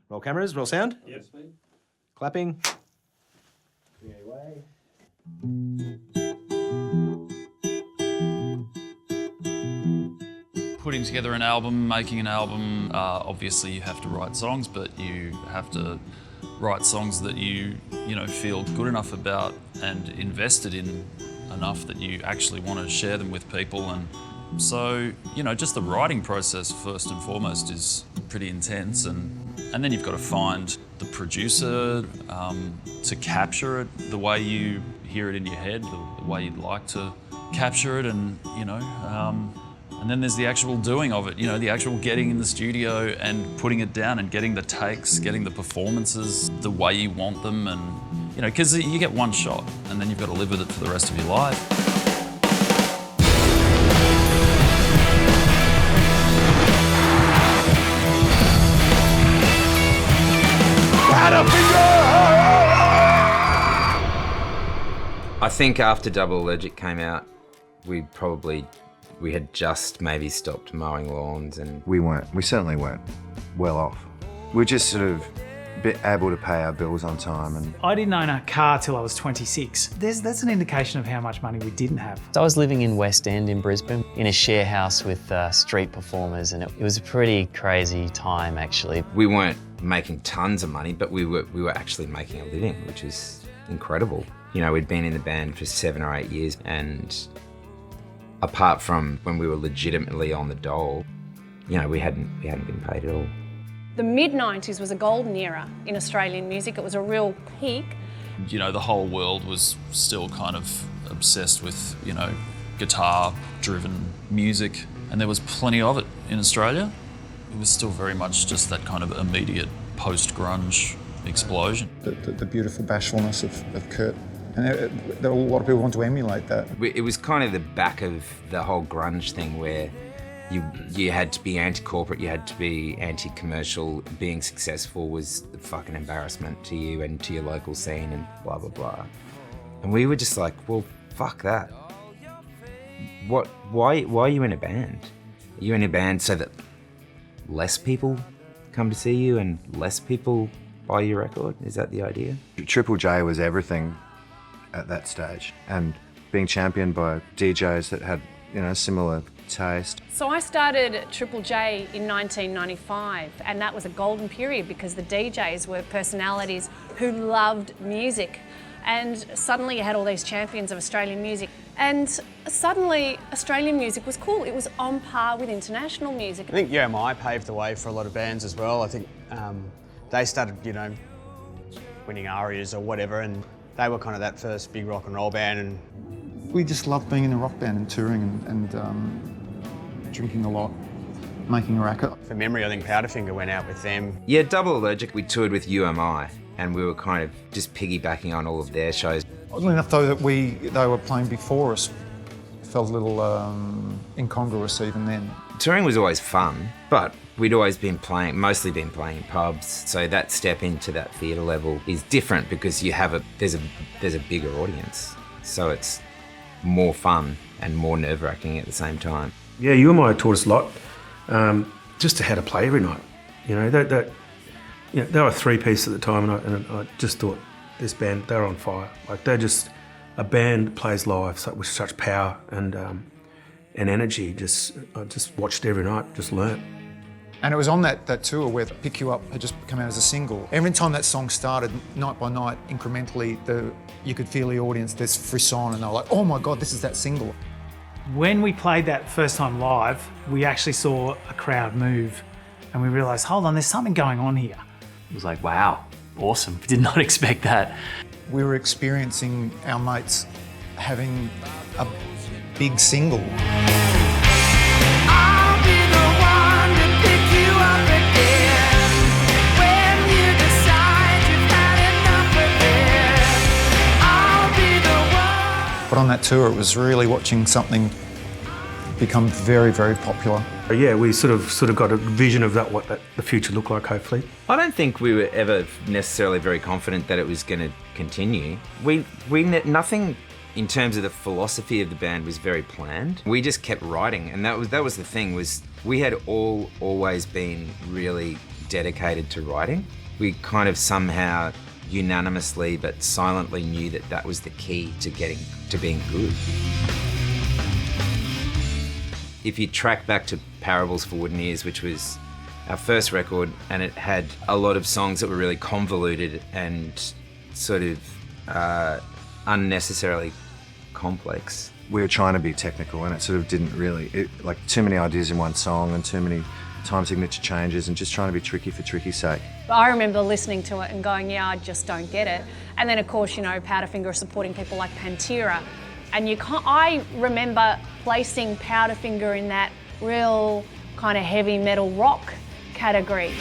Roll cameras, roll sound. Yes. Clapping. Putting together an album, making an album, obviously you have to write songs, but you have to write songs that you feel good enough about and invested in enough that you actually want to share them with people. And so, just the writing process first and foremost is pretty intense, and then you've got to find the producer to capture it the way you hear it in your head, the way you'd like to capture it, and and then there's the actual doing of it, the actual getting in the studio and putting it down and getting the takes, getting the performances the way you want them, and because you get one shot and then you've got to live with it for the rest of your life. I think after Double Allergic came out, we had just maybe stopped mowing lawns, and we certainly weren't well off. We were just sort of able to pay our bills on time. And I didn't own a car till I was 26. That's an indication of how much money we didn't have. So I was living in West End in Brisbane in a share house with street performers, and it was a pretty crazy time actually. We weren't making tons of money, but we were actually making a living, which is incredible. We'd been in the band for 7 or 8 years, and apart from when we were legitimately on the dole, we hadn't been paid at all. The mid-90s was a golden era in Australian music. It was a real peak. The whole world was still kind of obsessed with, guitar-driven music, and there was plenty of it in Australia. It was still very much just that kind of immediate post-grunge explosion. The beautiful bashfulness of Kurt. And a lot of people want to emulate that. It was kind of the back of the whole grunge thing where you had to be anti-corporate, you had to be anti-commercial. Being successful was a fucking embarrassment to you and to your local scene and blah, blah, blah. And we were just like, well, fuck that. Why are you in a band? Are you in a band so that less people come to see you and less people buy your record? Is that the idea? Triple J was everything at that stage, and being championed by DJs that had, similar taste. So I started Triple J in 1995, and that was a golden period because the DJs were personalities who loved music. And suddenly you had all these champions of Australian music, and suddenly Australian music was cool. It was on par with international music. I think UMI paved the way for a lot of bands as well. I think they started, winning ARIAs or whatever, and they were kind of that first big rock and roll band. And we just loved being in a rock band and touring and drinking a lot, making a racket. For memory, I think Powderfinger went out with them. Yeah, Double Allergic, we toured with UMI, and we were kind of just piggybacking on all of their shows. Oddly enough, though, that they were playing before us, felt a little incongruous even then. Touring was always fun, but we'd always mostly been playing in pubs, so that step into that theatre level is different because there's a bigger audience, so it's more fun and more nerve-wracking at the same time. Yeah, UMI taught us a lot, just to how to play every night. They were a three-piece at the time, and I just thought this band, they're on fire. Like, they're just a band that plays live with such power and energy. I just watched every night, just learnt. And it was on that tour where Pick You Up had just come out as a single. Every time that song started, night by night, incrementally, you could feel the audience, this frisson, and they were like, oh my God, this is that single. When we played that first time live, we actually saw a crowd move, and we realised, hold on, there's something going on here. It was like, wow, awesome. Did not expect that. We were experiencing our mates having a big single. But on that tour, it was really watching something become very, very popular. Yeah, we sort of got a vision of what the future looked like, hopefully. I don't think we were ever necessarily very confident that it was going to continue. Nothing in terms of the philosophy of the band was very planned. We just kept writing, and that was the thing, was we had always been really dedicated to writing. We kind of somehow unanimously but silently knew that that was the key to being good. If you track back to Parables for Wooden Ears, which was our first record, and it had a lot of songs that were really convoluted and sort of unnecessarily complex. We were trying to be technical, and it sort of didn't really, like too many ideas in one song and too many time signature changes and just trying to be tricky for tricky's sake. I remember listening to it and going, yeah, I just don't get it. And then of course, you know, Powderfinger is supporting people like Pantera. And I remember placing Powderfinger in that real kind of heavy metal rock category.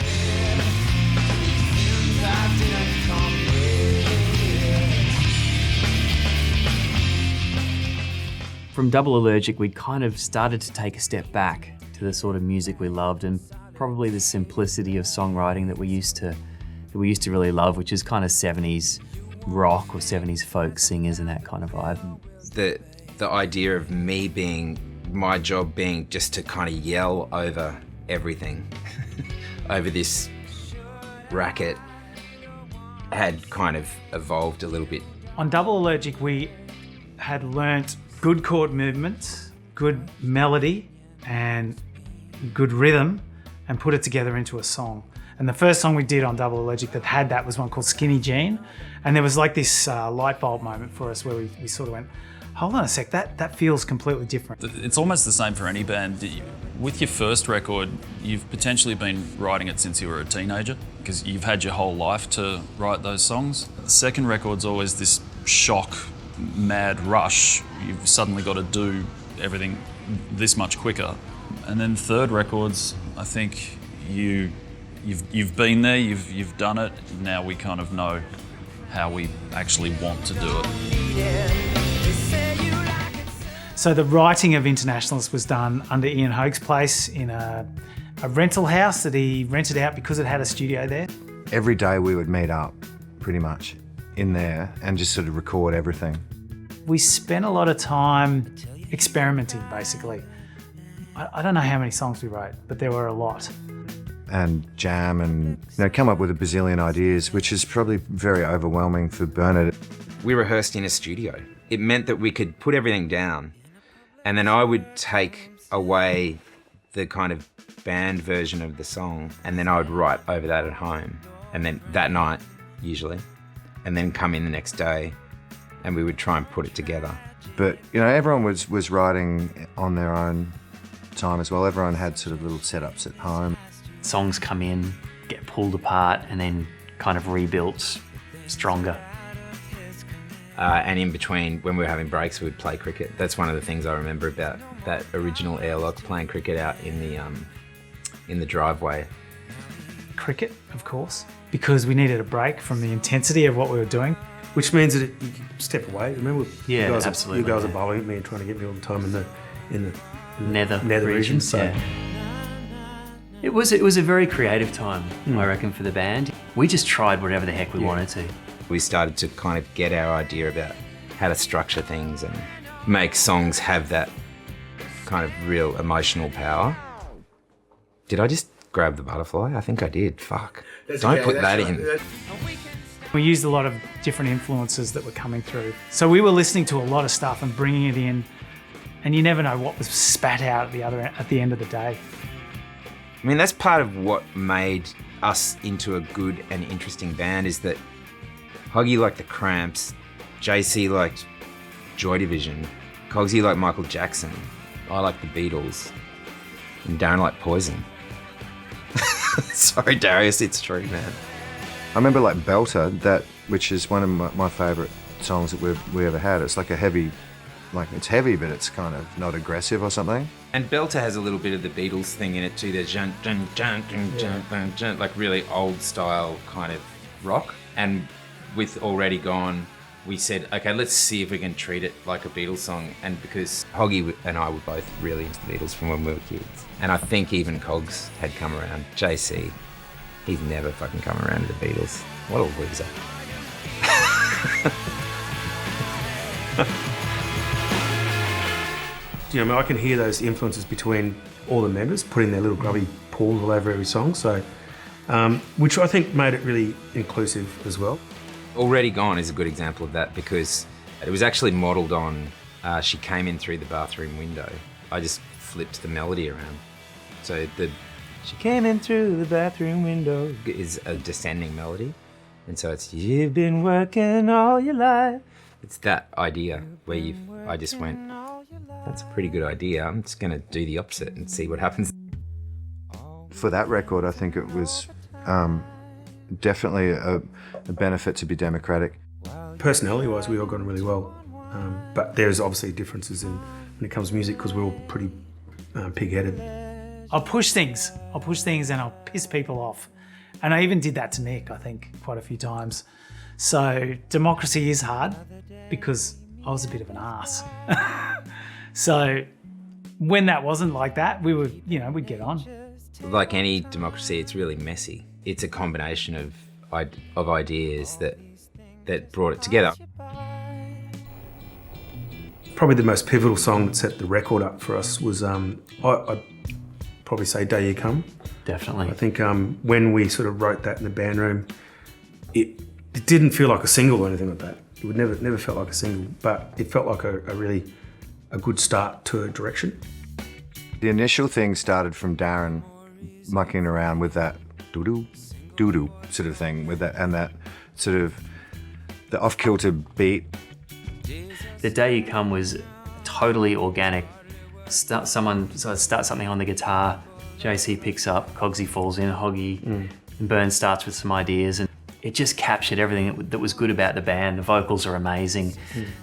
From Double Allergic, we kind of started to take a step back to the sort of music we loved, and probably the simplicity of songwriting that we used to really love, which is kind of 70s rock or 70s folk singers and that kind of vibe. The idea of my job being just to kind of yell over everything, over this racket, had kind of evolved a little bit. On Double Allergic, we had learnt good chord movements, good melody, and good rhythm, and put it together into a song. And the first song we did on Double Allergic that had that was one called Skinny Jean. And there was like this light bulb moment for us where we sort of went, hold on a sec, that feels completely different. It's almost the same for any band. With your first record, you've potentially been writing it since you were a teenager, because you've had your whole life to write those songs. The second record's always this shock, mad rush. You've suddenly got to do everything this much quicker. And then third records, I think you've been there, you've done it. Now we kind of know how we actually want to do it. So the writing of Internationalist was done under Ian Hoag's place in a rental house that he rented out because it had a studio there. Every day we would meet up, pretty much, in there and just sort of record everything. We spent a lot of time experimenting, basically. I don't know how many songs we wrote, but there were a lot. And jam and come up with a bazillion ideas, which is probably very overwhelming for Bernard. We rehearsed in a studio. It meant that we could put everything down, and then I would take away the kind of band version of the song, and then I would write over that at home, and then that night, usually, and then come in the next day, and we would try and put it together. But, everyone was writing on their own time as well. Everyone had sort of little setups at home. Songs come in, get pulled apart, and then kind of rebuilt stronger. And in between, when we were having breaks, we'd play cricket. That's one of the things I remember about that original airlock, playing cricket out in the driveway. Cricket, of course, because we needed a break from the intensity of what we were doing. Which means that you step away. Remember, Yeah, you guys absolutely. You guys are bowling at me and trying to get me all the time in the Nether region. So yeah. It was a very creative time, I reckon, for the band. We just tried whatever the heck we wanted to. We started to kind of get our idea about how to structure things and make songs have that kind of real emotional power. Did I just grab the butterfly? I think I did. Fuck. Don't put that in. We used a lot of different influences that were coming through. So we were listening to a lot of stuff and bringing it in, and you never know what was spat out at the end of the day. I mean, that's part of what made us into a good and interesting band, is that Huggy liked the Cramps, JC liked Joy Division, Cogsy liked Michael Jackson, I liked the Beatles, and Darren liked Poison. Sorry, Darius, it's true, man. I remember like Belter, which is one of my favourite songs that we ever had. It's like a heavy, it's heavy, but it's kind of not aggressive or something. And Belter has a little bit of the Beatles thing in it too. There's like really old style kind of rock. And with Already Gone, we said, okay, let's see if we can treat it like a Beatles song. And because Hoggy and I were both really into the Beatles from when we were kids, and I think even Cogs had come around. JC, he's never fucking come around to the Beatles. What a loser. I can hear those influences between all the members putting their little grubby paws all over every song. So which I think made it really inclusive as well. Already Gone is a good example of that because it was actually modelled on She Came In Through the Bathroom Window. I just flipped the melody around. So the She Came In Through the Bathroom Window is a descending melody. And so it's You've been working all your life. It's that idea where I just went, that's a pretty good idea. I'm just going to do the opposite and see what happens. For that record, I think it was definitely a benefit to be democratic. Personality-wise, we all got on really well, but there's obviously differences when it comes to music because we're all pretty pig-headed. I'll push things and I'll piss people off. And I even did that to Nick, I think, quite a few times. So democracy is hard because I was a bit of an ass. So when that wasn't like that, we would, we'd get on. Like any democracy, it's really messy. It's a combination of ideas that brought it together. Probably the most pivotal song that set the record up for us was, I'd probably say Day You Come. Definitely. I think when we sort of wrote that in the band room, it didn't feel like a single or anything like that. It would never felt like a single, but it felt like a really good start to a direction. The initial thing started from Darren mucking around with that doo-doo, doo-doo sort of thing, with that and that sort of the off-kilter beat. The Day You Come was totally organic. Someone starts something on the guitar, JC picks up, Cogsy falls in, Hoggy, and Burn starts with some ideas, and it just captured everything that was good about the band. The vocals are amazing.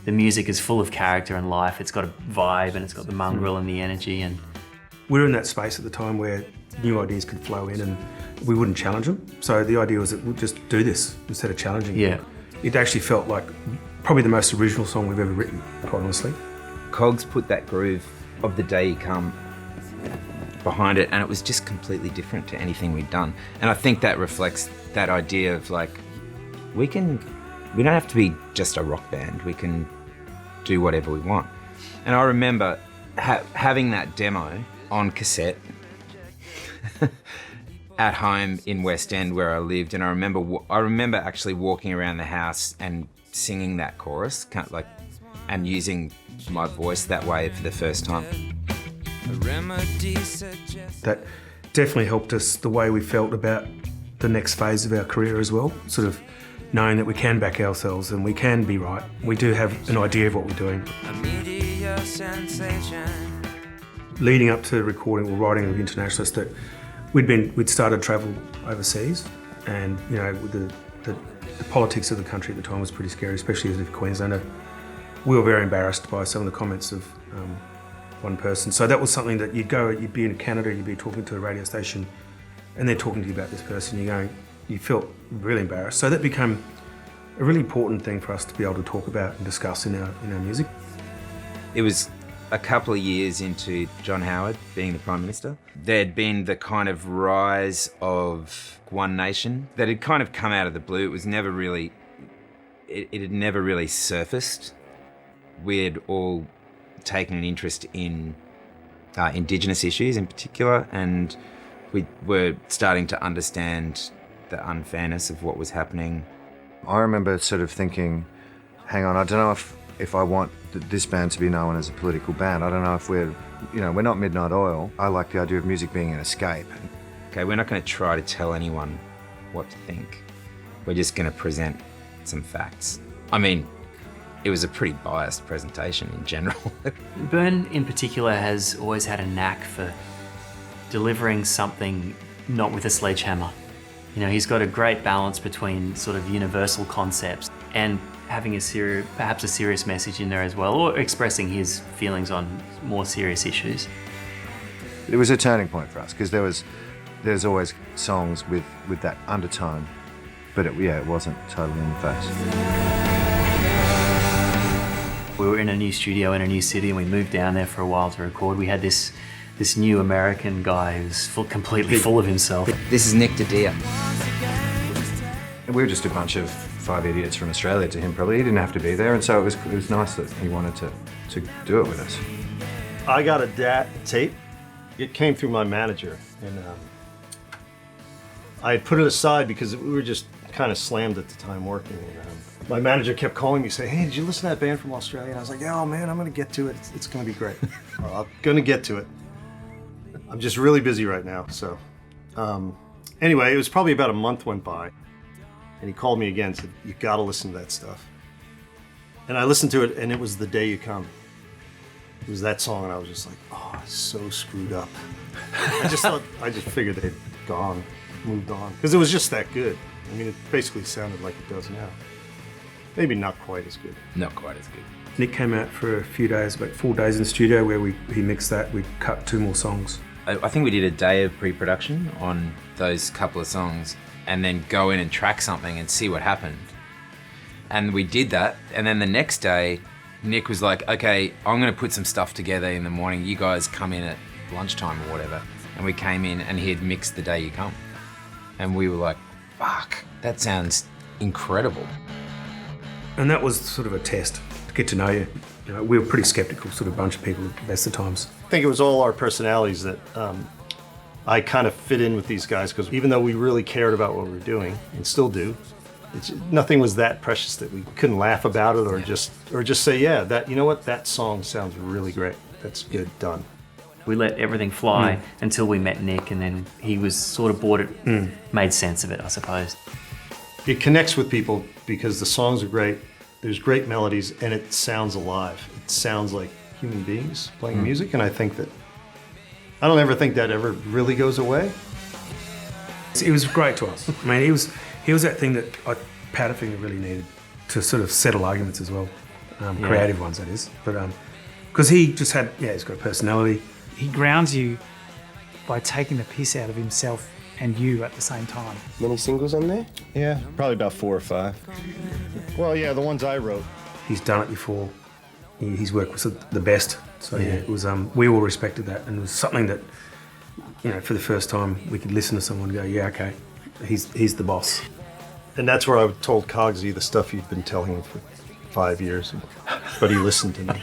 The music is full of character and life. It's got a vibe and it's got the mongrel and the energy. And we were in that space at the time where new ideas could flow in and we wouldn't challenge them. So the idea was that we'd just do this instead of challenging Yeah. them. It actually felt like probably the most original song we've ever written, quite honestly. Cogs put that groove of The Day You Come behind it, and it was just completely different to anything we'd done. And I think that reflects that idea of like, we don't have to be just a rock band. We can do whatever we want. And I remember having that demo on cassette at home in West End where I lived, and I remember actually walking around the house and singing that chorus, and using my voice that way for the first time. That definitely helped us the way we felt about the next phase of our career as well, sort of knowing that we can back ourselves and we can be right. We do have an idea of what we're doing. Leading up to recording or writing of Internationalist, that we'd started travel overseas, and with the politics of the country at the time was pretty scary, especially as a Queenslander. We were very embarrassed by some of the comments of one person. So that was something that you'd be in Canada, you'd be talking to a radio station, and they're talking to you about this person. You felt really embarrassed. So that became a really important thing for us to be able to talk about and discuss in our music. It was a couple of years into John Howard being the Prime Minister. There'd been the kind of rise of One Nation that had kind of come out of the blue. It was never really, it had never really surfaced. We had all taken an interest in Indigenous issues in particular, and we were starting to understand the unfairness of what was happening. I remember sort of thinking, hang on, I don't know if I want this band to be known as a political band. I don't know if we're not Midnight Oil. I like the idea of music being an escape. Okay, we're not going to try to tell anyone what to think. We're just going to present some facts. I mean, it was a pretty biased presentation in general. Burn in particular has always had a knack for delivering something not with a sledgehammer. He's got a great balance between sort of universal concepts and having perhaps a serious message in there as well, or expressing his feelings on more serious issues. It was a turning point for us because there's always songs with that undertone, but it wasn't totally in the face. We were in a new studio in a new city, and we moved down there for a while to record. We had this new American guy who's completely full of himself. This is Nick Dadia. We were just a bunch of five idiots from Australia to him, probably. He didn't have to be there, and so it was nice that he wanted to do it with us. I got a DAT tape. It came through my manager, and I had put it aside because we were just kind of slammed at the time working. And, my manager kept calling me saying, hey, did you listen to that band from Australia? And I was like, yeah, oh man, I'm going to get to it. It's going to be great. I'm going to get to it. I'm just really busy right now. So anyway, it was probably about a month went by. And he called me again and said, you got to listen to that stuff. And I listened to it, and it was The Day You Come. It was that song, and I was just like, oh, it's so screwed up. I just figured they'd moved on. Because it was just that good. I mean, it basically sounded like it does now. Maybe not quite as good. Not quite as good. Nick came out for a few days, about 4 days in the studio where he mixed that. We cut 2 more songs. I think we did a day of pre-production on those couple of songs and then go in and track something and see what happened. And we did that, and then the next day, Nick was like, okay, I'm gonna put some stuff together in the morning. You guys come in at lunchtime or whatever. And we came in and he had mixed The Day You Come. And we were like, fuck, that sounds incredible. And that was sort of a test to get to know you. You know, we were pretty skeptical sort of bunch of people at the best of times. I think it was all our personalities that I kind of fit in with these guys, because even though we really cared about what we were doing, and still do, nothing was that precious that we couldn't laugh about it or just say, yeah, that, you know what, that song sounds really great. That's good, done. We let everything fly until we met Nick, and then he was sort of bought it, made sense of it, I suppose. It connects with people because the songs are great, there's great melodies, and it sounds alive. It sounds like human beings playing music, and I don't ever think that ever really goes away. It was great to us. I mean, he was that thing that Powderfinger really needed to sort of settle arguments as well, creative ones that is. But because he just had, he's got a personality. He grounds you by taking the piss out of himself and you at the same time. Many singles on there? Yeah, probably about 4 or 5. Well, yeah, the ones I wrote. He's done it before. He's worked with the best. So it was. We all respected that, and it was something that, you know, for the first time we could listen to someone and go, yeah, okay, he's the boss. And that's where I told Cogsy the stuff you've been telling him for 5 years, but he listened to me.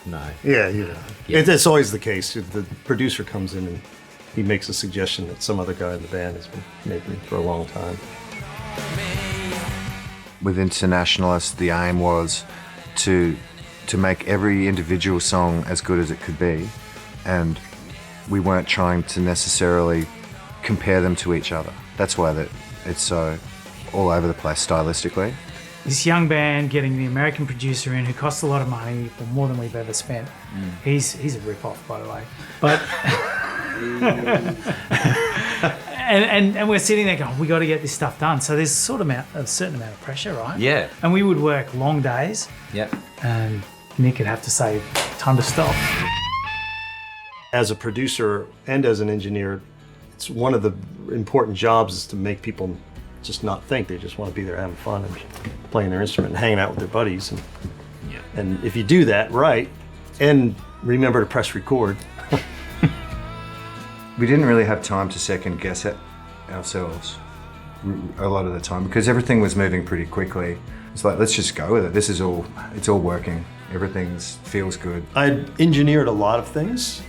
No. Yeah, you know. Yeah. It's always the case. The producer comes in and he makes a suggestion that some other guy in the band has been making for a long time. With Internationalist, the aim was to make every individual song as good as it could be, and we weren't trying to necessarily compare them to each other. That's why it's so all over the place stylistically. This young band getting the American producer in who costs a lot of money, for more than we've ever spent. He's a rip-off, by the way. But and we're sitting there going, we got to get this stuff done. So there's a certain amount of pressure, right? Yeah. And we would work long days. Yeah. And Nick would have to say, time to stop. As a producer and as an engineer, it's one of the important jobs is to make people just not think. They just want to be there having fun and playing their instrument and hanging out with their buddies. And if you do that right, and remember to press record. We didn't really have time to second guess it ourselves a lot of the time because everything was moving pretty quickly. It's like, let's just go with it. It's all working. Everything feels good. I engineered a lot of things.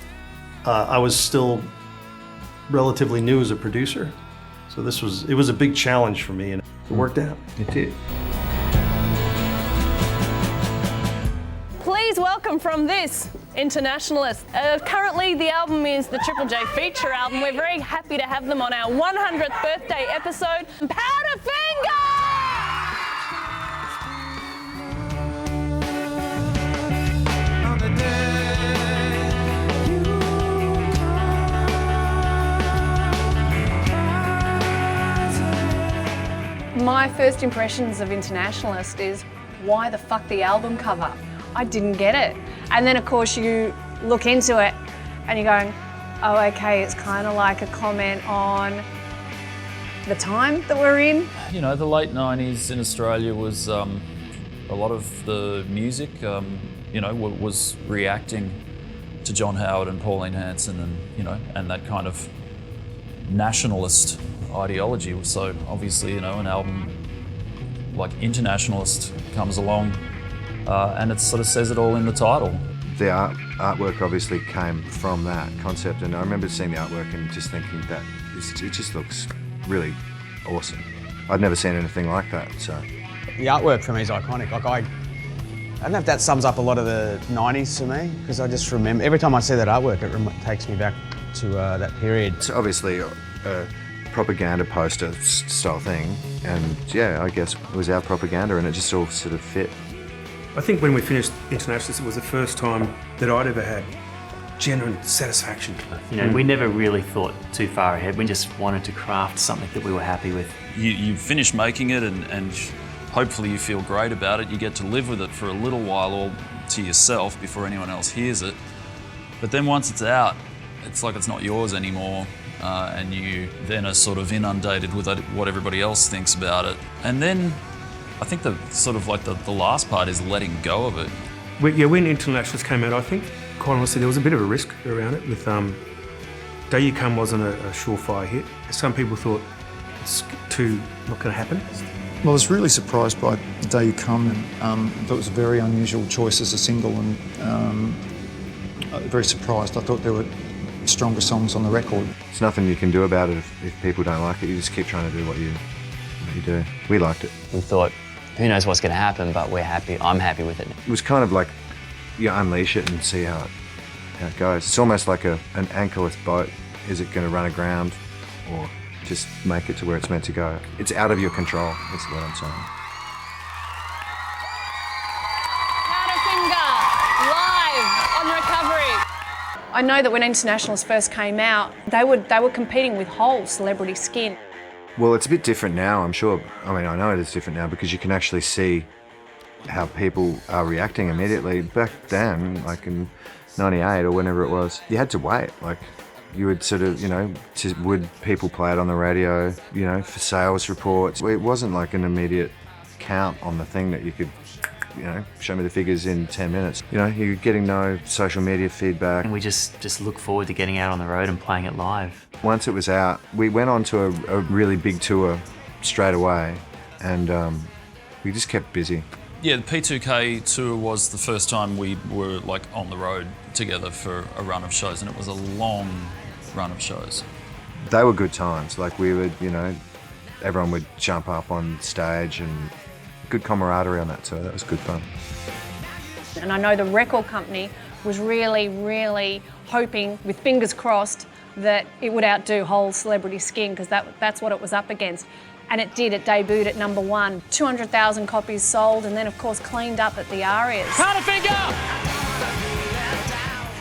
I was still relatively new as a producer. So it was a big challenge for me, and it worked out. It did. Please welcome from this Internationalist. Currently the album is the Triple J feature album. We're very happy to have them on our 100th birthday episode. Powderfinger! My first impressions of Internationalist is, why the fuck the album cover? I didn't get it. And then of course you look into it and you're going, oh okay, it's kind of like a comment on the time that we're in. You know, the late 90s in Australia was a lot of the music, you know, was reacting to John Howard and Pauline Hanson and, you know, and that kind of nationalist ideology. So obviously, you know, an album like Internationalist comes along and it sort of says it all in the title. the artwork obviously came from that concept, and I remember seeing the artwork and just thinking that it just looks really awesome. I'd never seen anything like that, so. The artwork for me is iconic. Like I don't know if that sums up a lot of the 90s for me, because I just remember, every time I see that artwork, it takes me back to that period. It's obviously a propaganda poster style thing, and yeah, I guess it was our propaganda and it just all sort of fit. I think when we finished Internationalist, it was the first time that I'd ever had genuine satisfaction. You know, we never really thought too far ahead. We just wanted to craft something that we were happy with. You finish making it and hopefully you feel great about it. You get to live with it for a little while all to yourself before anyone else hears it. But then once it's out, it's like it's not yours anymore. And you then are sort of inundated with what everybody else thinks about it. And then I think the sort of like the last part is letting go of it. When Internationalist came out, I think, quite honestly, there was a bit of a risk around it. With Day You Come wasn't a surefire hit. Some people thought it's not going to happen. Well, I was really surprised by The Day You Come, and thought it was a very unusual choice as a single, and very surprised. I thought there were stronger songs on the record. There's nothing you can do about it if people don't like it. You just keep trying to do what you do. We liked it. We thought, who knows what's going to happen, but we're happy. I'm happy with it. It was kind of like you unleash it and see how it goes. It's almost like an anchorless boat. Is it going to run aground or just make it to where it's meant to go? It's out of your control, that's what I'm saying. Powderfinger, live on Recovery. I know that when Internationalist first came out, they were competing with Whole, Celebrity Skin. Well, it's a bit different now, I'm sure. I mean, I know it is different now because you can actually see how people are reacting immediately. Back then, like in 98 or whenever it was, you had to wait. Like, you would sort of, would people play it on the radio, for sales reports? It wasn't like an immediate count on the thing that you could, show me the figures in 10 minutes. You're getting no social media feedback. And we just look forward to getting out on the road and playing it live. Once it was out, we went on to a really big tour straight away, and we just kept busy. Yeah, the P2K tour was the first time we were like on the road together for a run of shows, and it was a long run of shows. They were good times. Like we would, everyone would jump up on stage, and good camaraderie on that tour. That was good fun. And I know the record company was really, really hoping, with fingers crossed, that it would outdo Whole, Celebrity Skin, because that's what it was up against. And it did. It debuted at #1. 200,000 copies sold, and then of course cleaned up at the ARIAs. Powderfinger!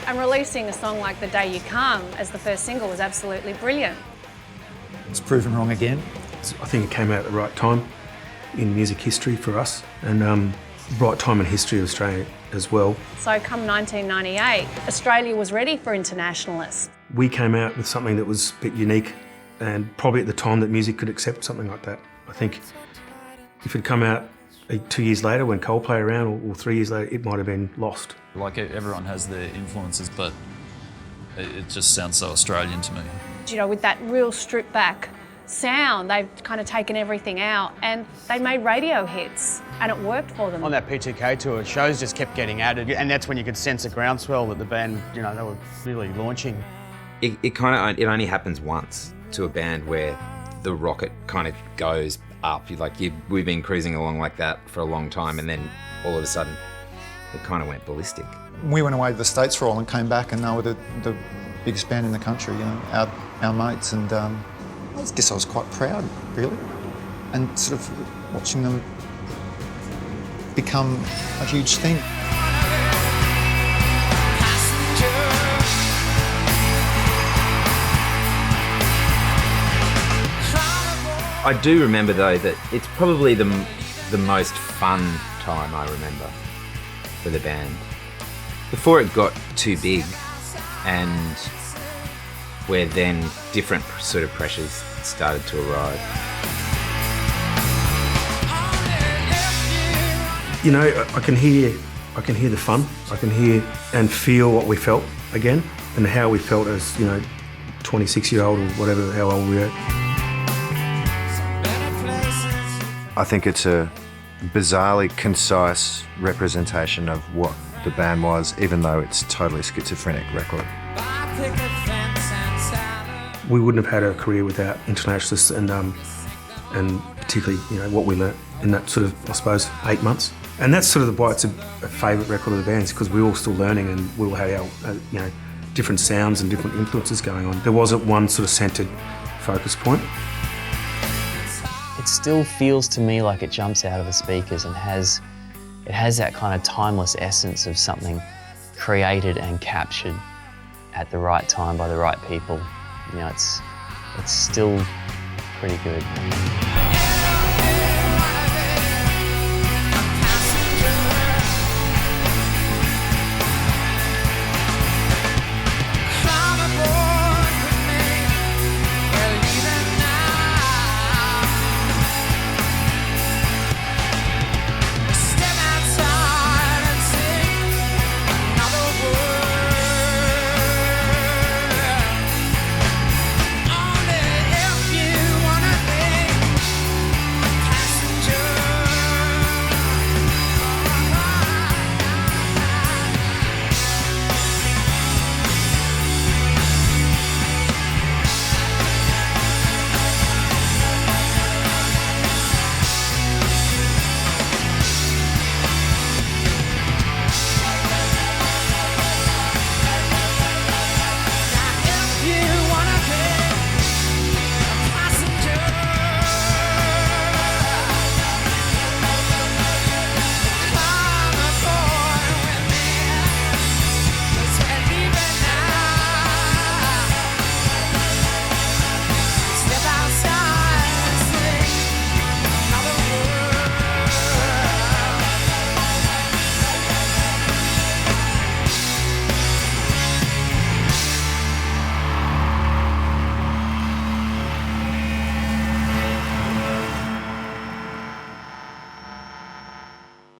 And releasing a song like The Day You Come as the first single was absolutely brilliant. It's proven wrong again. I think it came out at the right time in music history for us, and right time in history of Australia as well. So come 1998, Australia was ready for Internationalist. We came out with something that was a bit unique, and probably at the time that music could accept something like that. I think if it come out 2 years later when Coldplay played around, or 3 years later, it might have been lost. Like everyone has their influences, but it just sounds so Australian to me. With that real stripped back sound, they've kind of taken everything out, and they made radio hits, and it worked for them. On that P2K tour, shows just kept getting added, and that's when you could sense a groundswell that the band, they were really launching. It only happens once to a band where the rocket kind of goes up. We've been cruising along like that for a long time, and then all of a sudden it kind of went ballistic. We went away to the States for a while and came back, and they were the biggest band in the country, our mates, and I guess I was quite proud, really, and sort of watching them become a huge thing. I do remember though that it's probably the most fun time I remember for the band. Before it got too big, and where then different sort of pressures started to arrive. I can hear the fun. I can hear and feel what we felt again, and how we felt as 26-year-old or whatever, how old we were. I think it's a bizarrely concise representation of what the band was, even though it's a totally schizophrenic record. We wouldn't have had a career without Internationalist and particularly, you know, what we learnt in that sort of, I suppose, 8 months. And that's sort of why it's a favourite record of the band's, because we're all still learning and we all had our, you know, different sounds and different influences going on. There wasn't one sort of centred focus point. It still feels to me like it jumps out of the speakers and it has that kind of timeless essence of something created and captured at the right time by the right people. You know, it's still pretty good.